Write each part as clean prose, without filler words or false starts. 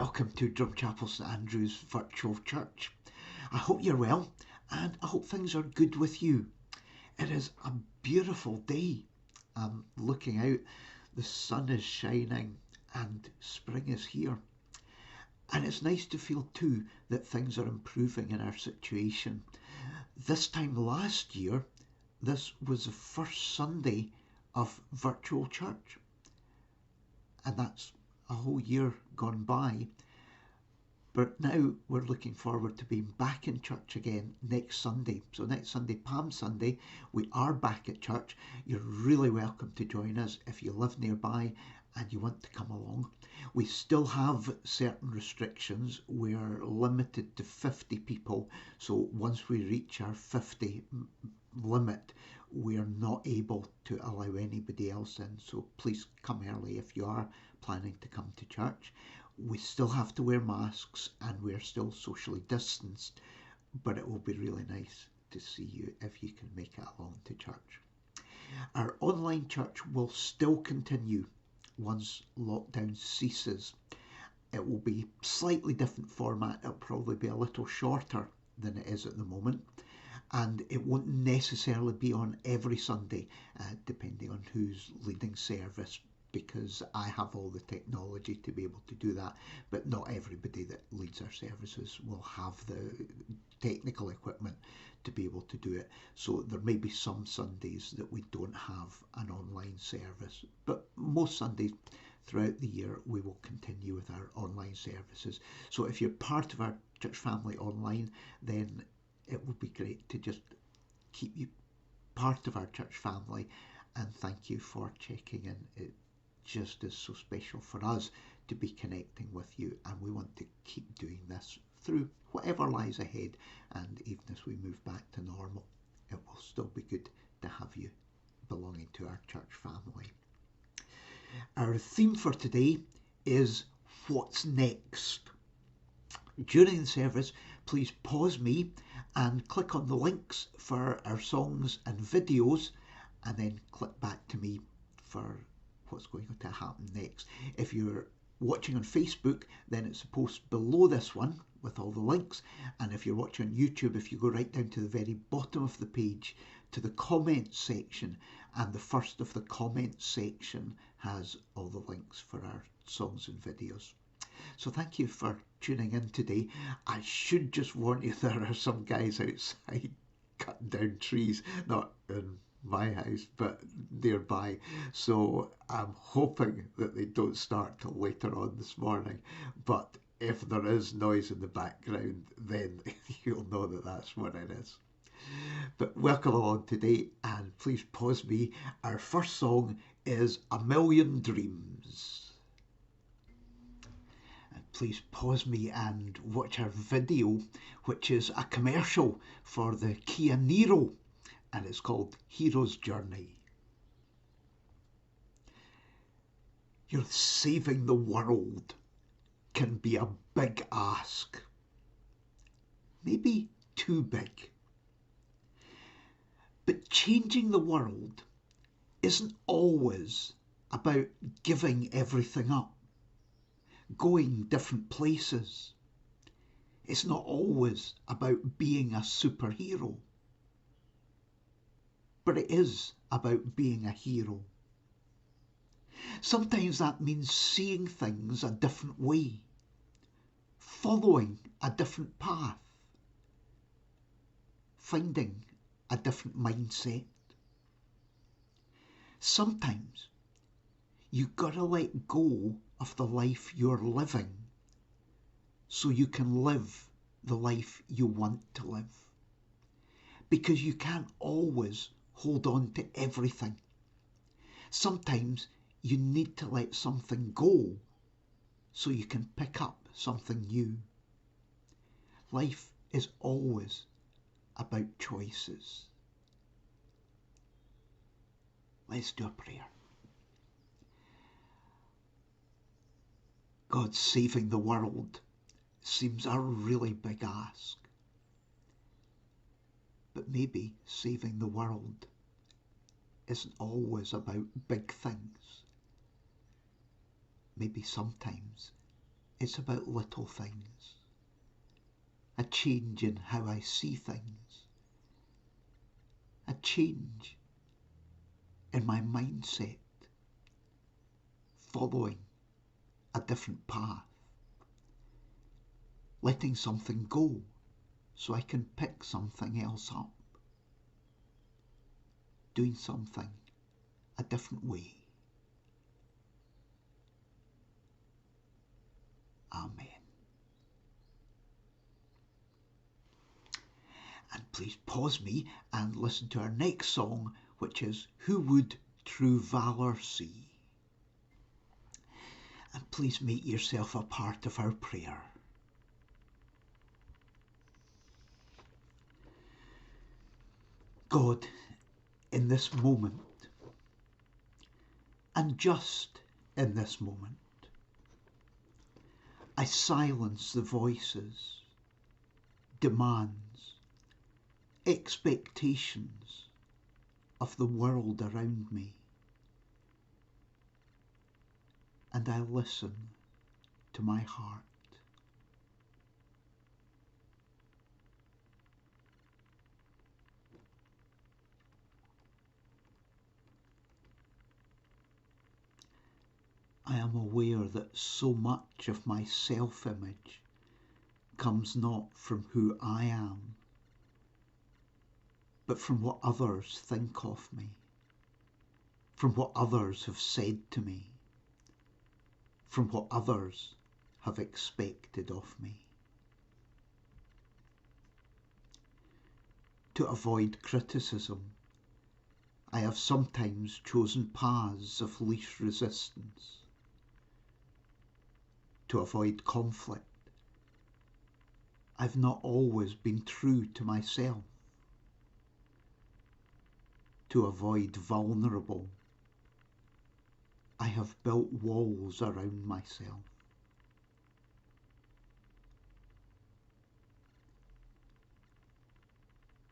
Welcome to Drumchapel St Andrew's virtual church. I hope you're well and I hope things are good with you. It is a beautiful day. I'm looking out, the sun is shining and spring is here. And it's nice to feel too that things are improving in our situation. This time last year, this was the first Sunday of virtual church. And that's a whole year gone by. But now we're looking forward to being back in church again next Sunday. So next Sunday, Palm Sunday, we are back at church. You're really welcome to join us if you live nearby and you want to come along. We still have certain restrictions. We're limited to 50 people. So once we reach our 50 limit, we're not able to allow anybody else in. So please come early if you are planning to come to church. We still have to wear masks and we're still socially distanced, but it will be really nice to see you if you can make it along to church. Our online church will still continue once lockdown ceases. It will be slightly different format. It'll probably be a little shorter than it is at the moment. And it won't necessarily be on every Sunday, depending on who's leading service, because I have all the technology to be able to do that, but not everybody that leads our services will have the technical equipment to be able to do it. So there may be some Sundays that we don't have an online service, but most Sundays throughout the year we will continue with our online services. So if you're part of our church family online, then it would be great to just keep you part of our church family, and thank you for checking in. It just is so special for us to be connecting with you, and we want to keep doing this through whatever lies ahead, and even as we move back to normal, it will still be good to have you belonging to our church family. Our theme for today is what's next. During the service, please pause me and click on the links for our songs and videos, and then click back to me for what's going to happen next. If you're watching on Facebook, then it's a post below this one with all the links, and if you're watching on YouTube, if you go right down to the very bottom of the page to the comments section, and the first of the comments section has all the links for our songs and videos. So thank you for tuning in today. I should just warn you, there are some guys outside cutting down trees, not in my house, but nearby. So I'm hoping that they don't start till later on this morning. But if there is noise in the background, then you'll know that that's what it is. But welcome along today, and please pause me. Our first song is A Million Dreams. Please pause me and watch our video, which is a commercial for the Kia Niro, and it's called Hero's Journey. You're saving the world can be a big ask, maybe too big. But changing the world isn't always about giving everything up, going different places. It's not always about being a superhero, but it is about being a hero. Sometimes that means seeing things a different way, following a different path, finding a different mindset. Sometimes you've got to let go of the life you're living so you can live the life you want to live. Because you can't always hold on to everything. Sometimes you need to let something go so you can pick up something new. Life is always about choices. Let's do a prayer. God, saving the world seems a really big ask. But maybe saving the world isn't always about big things. Maybe sometimes It's about little things. A change in how I see things. A change in my mindset. Following a different path. Letting something go so I can pick something else up. Doing something a different way. Amen. And please pause me and listen to our next song, which is Who Would True Valour See? And please make yourself a part of our prayer. God, in this moment, and just in this moment, I silence the voices, demands, expectations of the world around me, and I listen to my heart. I am aware that so much of my self-image comes not from who I am, but from what others think of me, from what others have said to me, from what others have expected of me. To avoid criticism, I have sometimes chosen paths of least resistance. To avoid conflict, I've not always been true to myself. To avoid vulnerable, I have built walls around myself.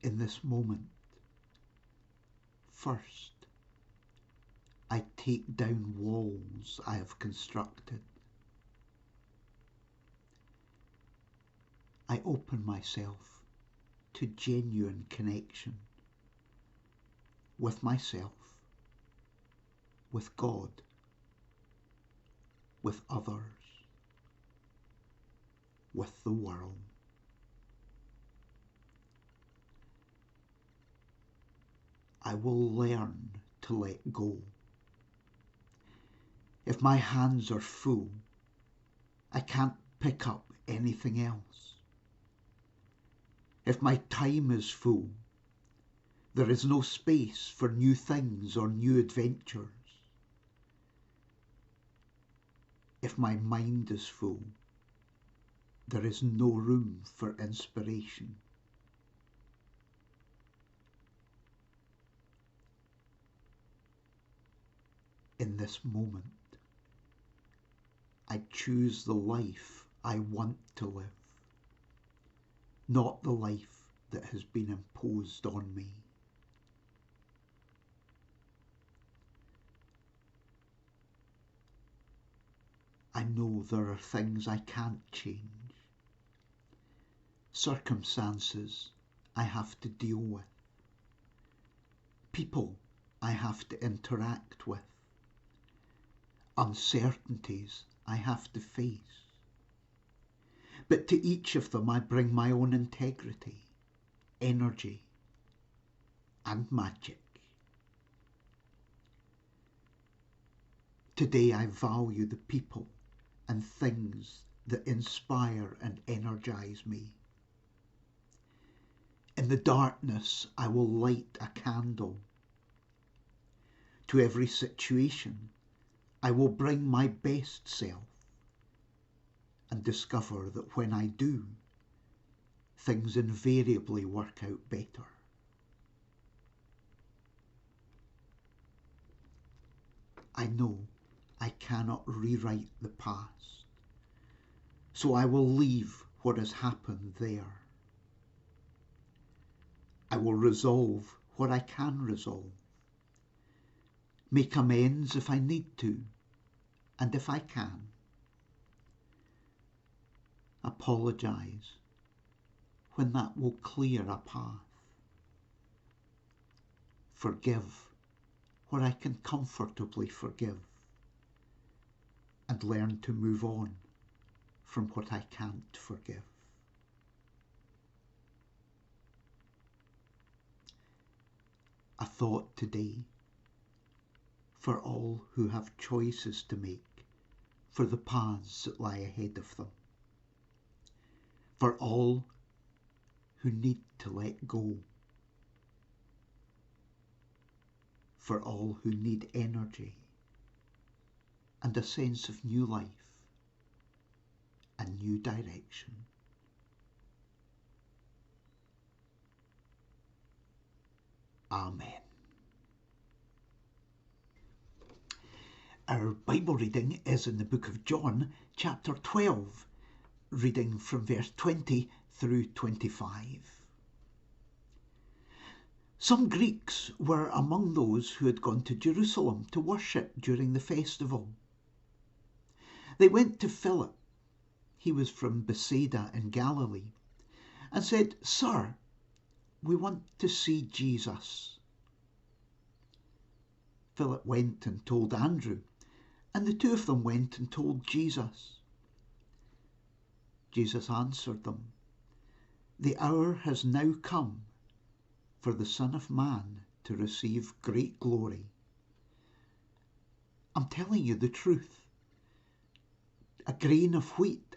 In this moment, first, I take down walls I have constructed. I open myself to genuine connection with myself, with God, with others, with the world. I will learn to let go. If my hands are full, I can't pick up anything else. If my time is full, there is no space for new things or new adventures. If my mind is full, there is no room for inspiration. In this moment, I choose the life I want to live, not the life that has been imposed on me. I know there are things I can't change, circumstances I have to deal with, people I have to interact with, uncertainties I have to face. But to each of them I bring my own integrity, energy, and magic. Today I value the people and things that inspire and energize me. In the darkness, I will light a candle. To every situation, I will bring my best self and discover that when I do, things invariably work out better. I know I cannot rewrite the past, so I will leave what has happened there. I will resolve what I can resolve, make amends if I need to, and if I can, apologise when that will clear a path. Forgive where I can comfortably forgive, and learn to move on from what I can't forgive. A thought today for all who have choices to make for the paths that lie ahead of them, for all who need to let go, for all who need energy and a sense of new life and new direction. Amen. Our Bible reading is in the book of John, chapter 12, reading from verse 20 through 25. Some Greeks were among those who had gone to Jerusalem to worship during the festival. They went to Philip, he was from Bethsaida in Galilee, and said, "Sir, we want to see Jesus." Philip went and told Andrew, and the two of them went and told Jesus. Jesus answered them, "The hour has now come for the Son of Man to receive great glory. I'm telling you the truth. A grain of wheat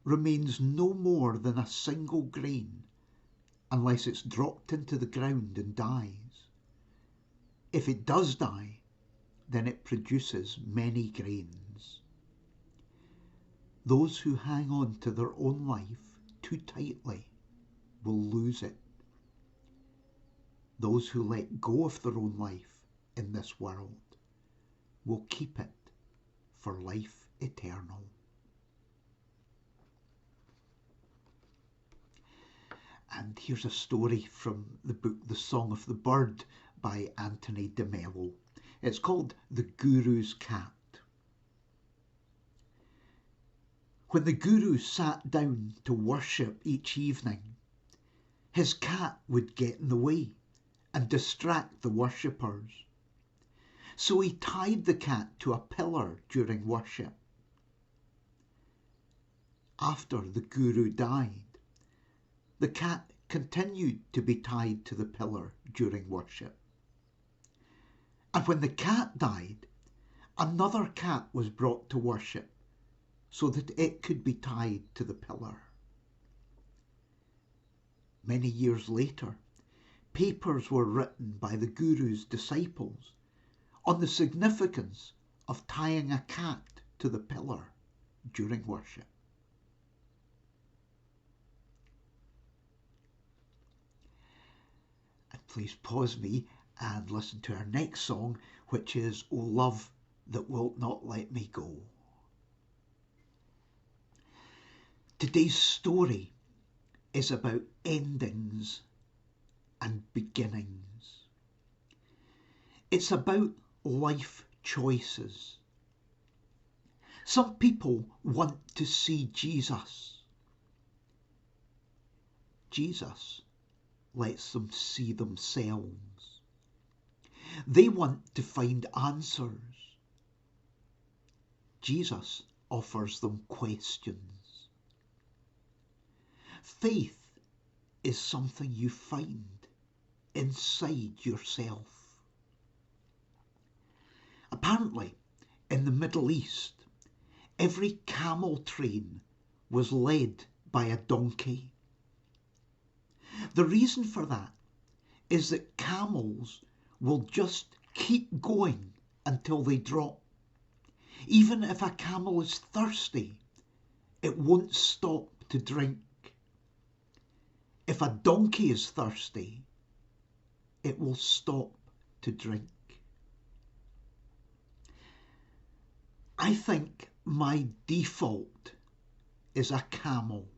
remains no more than a single grain unless it's dropped into the ground and dies. If it does die, then it produces many grains. Those who hang on to their own life too tightly will lose it. Those who let go of their own life in this world will keep it for life eternal." And here's a story from the book The Song of the Bird by Anthony de Mello. It's called The Guru's Cat. When the Guru sat down to worship each evening, his cat would get in the way and distract the worshippers. So he tied the cat to a pillar during worship. After the Guru died, the cat continued to be tied to the pillar during worship. And when the cat died, another cat was brought to worship so that it could be tied to the pillar. Many years later, papers were written by the Guru's disciples on the significance of tying a cat to the pillar during worship. And please pause me and listen to our next song, which is "O Love That Wilt Not Let Me Go." Today's story is about endings and beginnings. It's about life choices. Some people want to see Jesus. Jesus lets them see themselves. They want to find answers. Jesus offers them questions. Faith is something you find inside yourself. Apparently, in the Middle East, every camel train was led by a donkey. The reason for that is that camels will just keep going until they drop. Even if a camel is thirsty, it won't stop to drink. If a donkey is thirsty, it will stop to drink. I think my default is a camel,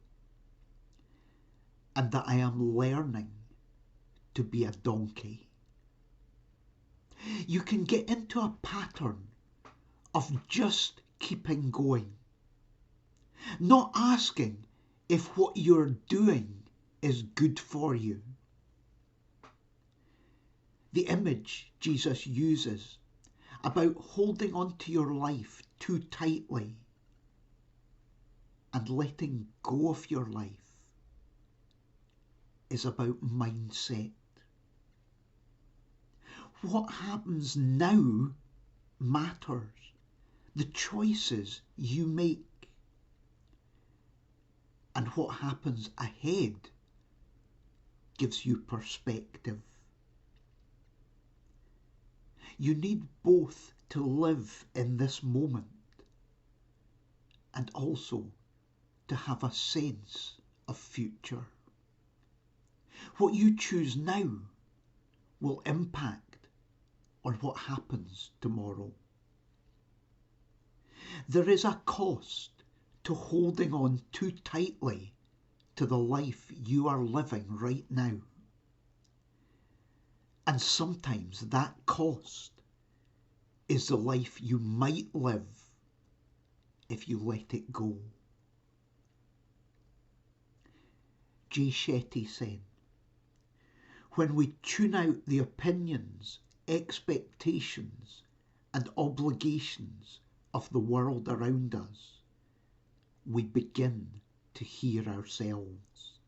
and that I am learning to be a donkey. You can get into a pattern of just keeping going, not asking if what you're doing is good for you. The image Jesus uses about holding on to your life too tightly and letting go of your life is about mindset. What happens now matters. The choices you make. And what happens ahead gives you perspective. You need both to live in this moment and also to have a sense of future. What you choose now will impact on what happens tomorrow. There is a cost to holding on too tightly to the life you are living right now. And sometimes that cost is the life you might live if you let it go. Jay Shetty said, "When we tune out the opinions, expectations, and obligations of the world around us, we begin to hear ourselves."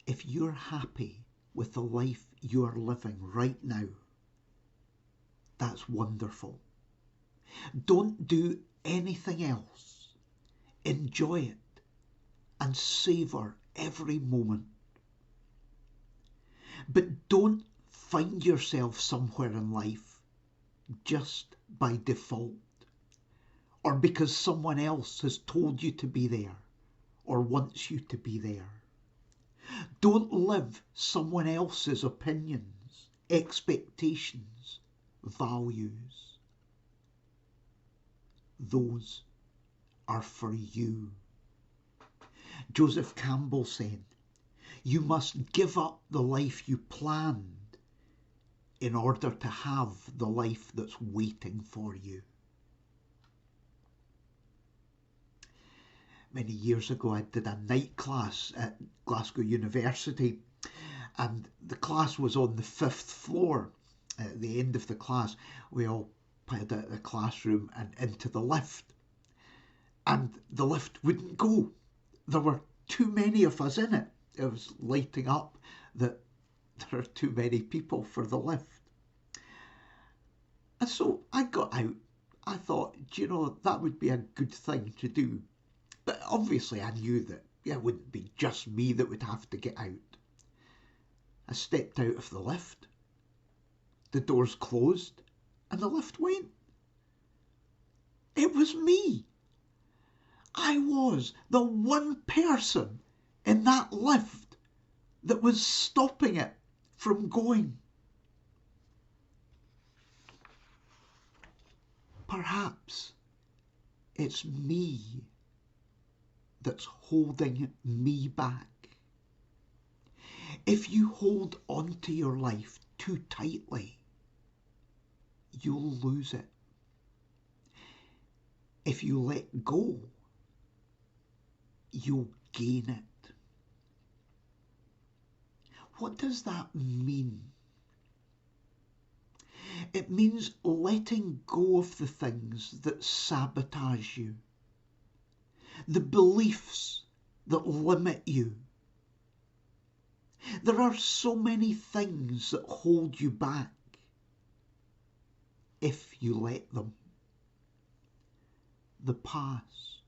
If you're happy with the life you're living right now, that's wonderful. Don't do anything else. Enjoy it and savour every moment. But don't find yourself somewhere in life just by default, or because someone else has told you to be there or wants you to be there. Don't live someone else's opinions, expectations, values. Those are for you. Joseph Campbell said, "You must give up the life you planned in order to have the life that's waiting for you." Many years ago, I did a night class at Glasgow University, and the class was on the 5th floor. At the end of the class, we all piled out of the classroom and into the lift. And the lift wouldn't go. There were too many of us in it. It was lighting up that there are too many people for the lift. And so I got out. I thought, that would be a good thing to do. But obviously I knew that it wouldn't be just me that would have to get out. I stepped out of the lift. The doors closed and the lift went. It was me. I was the one person in that lift that was stopping it from going. Perhaps it's me that's holding me back. If you hold on to your life too tightly, you'll lose it. If you let go, you'll gain it. What does that mean? It means letting go of the things that sabotage you, the beliefs that limit you. There are so many things that hold you back if you let them. The past,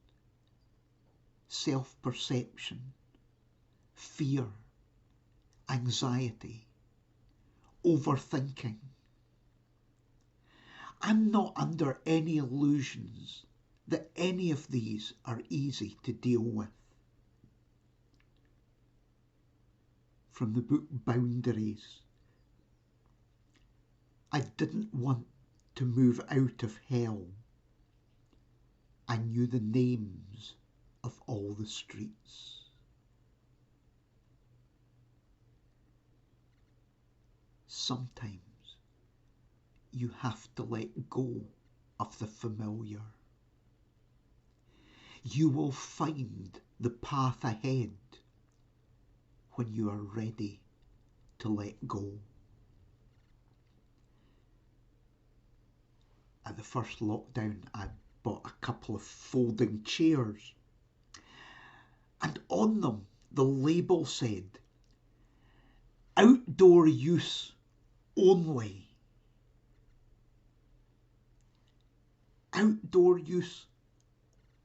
self-perception, fear, anxiety, overthinking. I'm not under any illusions that any of these are easy to deal with. From the book Boundaries, I didn't want to move out of hell. I knew the names of all the streets. Sometimes you have to let go of the familiar. You will find the path ahead when you are ready to let go. At the first lockdown, I bought a couple of folding chairs, and on them the label said, outdoor use only. Outdoor use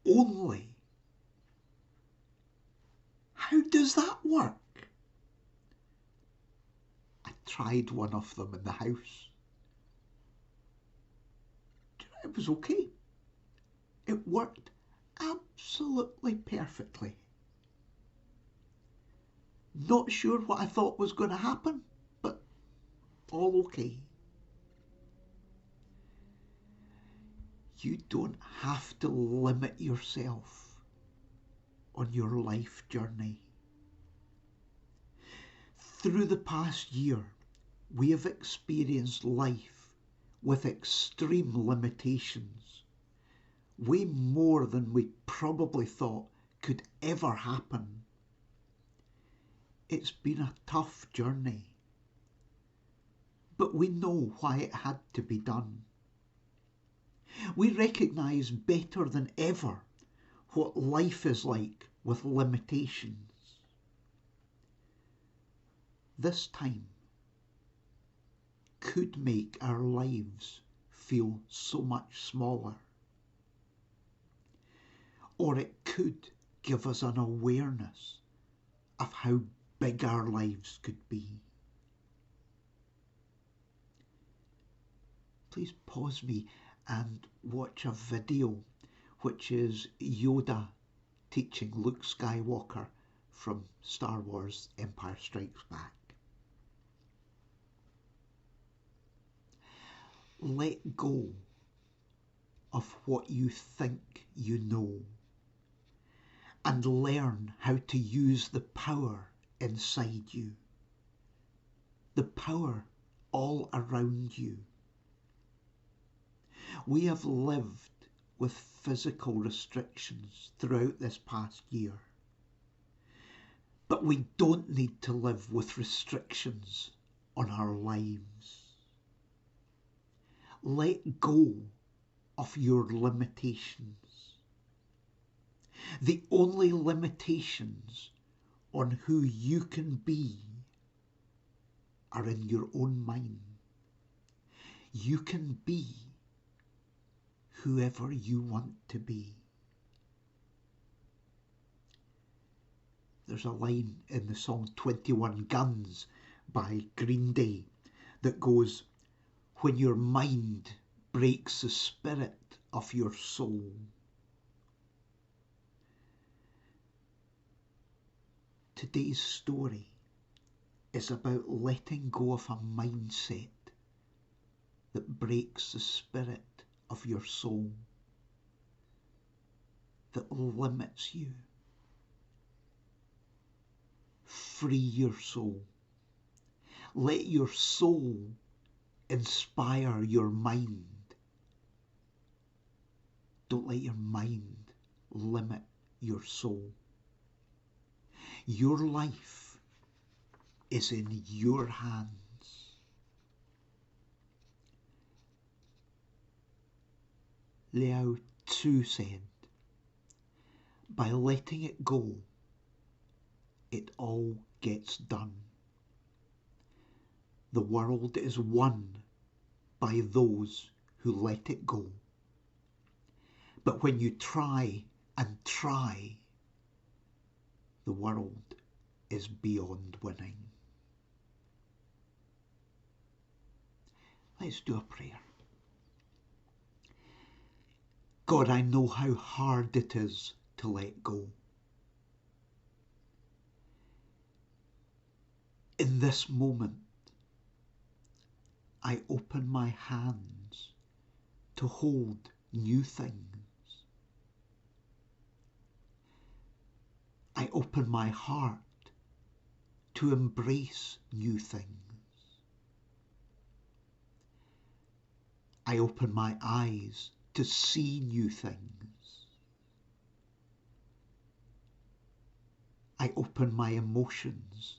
only. How does that work? I tried one of them in the house. It was okay. It worked absolutely perfectly. Not sure what I thought was going to happen, but all okay. You don't have to limit yourself on your life journey. Through the past year, we have experienced life with extreme limitations, way more than we probably thought could ever happen. It's been a tough journey, but we know why it had to be done. We recognise better than ever what life is like with limitations. This time could make our lives feel so much smaller, or it could give us an awareness of how big our lives could be. Please pause me and watch a video which is Yoda teaching Luke Skywalker from Star Wars Empire Strikes Back. Let go of what you think you know and learn how to use the power inside you, the power all around you. We have lived with physical restrictions throughout this past year, but we don't need to live with restrictions on our lives. Let go of your limitations. The only limitations on who you can be are in your own mind. You can be whoever you want to be. There's a line in the song 21 Guns by Green Day that goes, when your mind breaks the spirit of your soul. Today's story is about letting go of a mindset that breaks the spirit of your soul, that limits you. Free your soul. Let your soul inspire your mind. Don't let your mind limit your soul. Your life is in your hands. Lao Tzu said, by letting it go, it all gets done. The world is won by those who let it go. But when you try and try, the world is beyond winning. Let's do a prayer. God, I know how hard it is to let go. In this moment, I open my hands to hold new things. I open my heart to embrace new things. I open my eyes to see new things. I open my emotions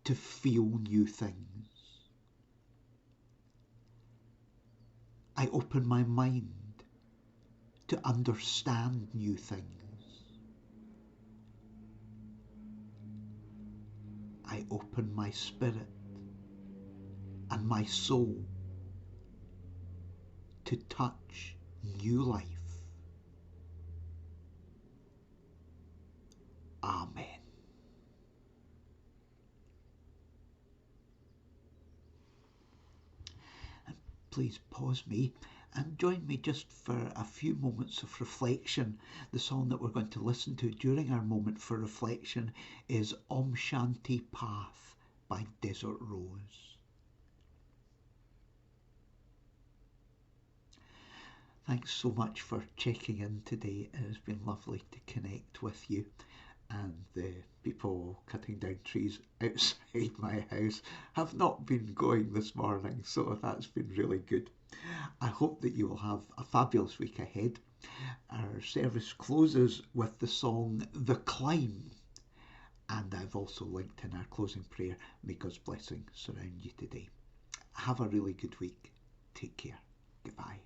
to feel new things. I open my mind to understand new things. I open my spirit and my soul to touch new life. Amen. And please pause me and join me just for a few moments of reflection. The song that we're going to listen to during our moment for reflection is Om Shanti Path by Desert Rose. Thanks so much for checking in today. It has been lovely to connect with you. And the people cutting down trees outside my house have not been going this morning, so that's been really good. I hope that you will have a fabulous week ahead. Our service closes with the song The Climb, and I've also linked in our closing prayer, may God's blessing surround you today. Have a really good week. Take care. Goodbye.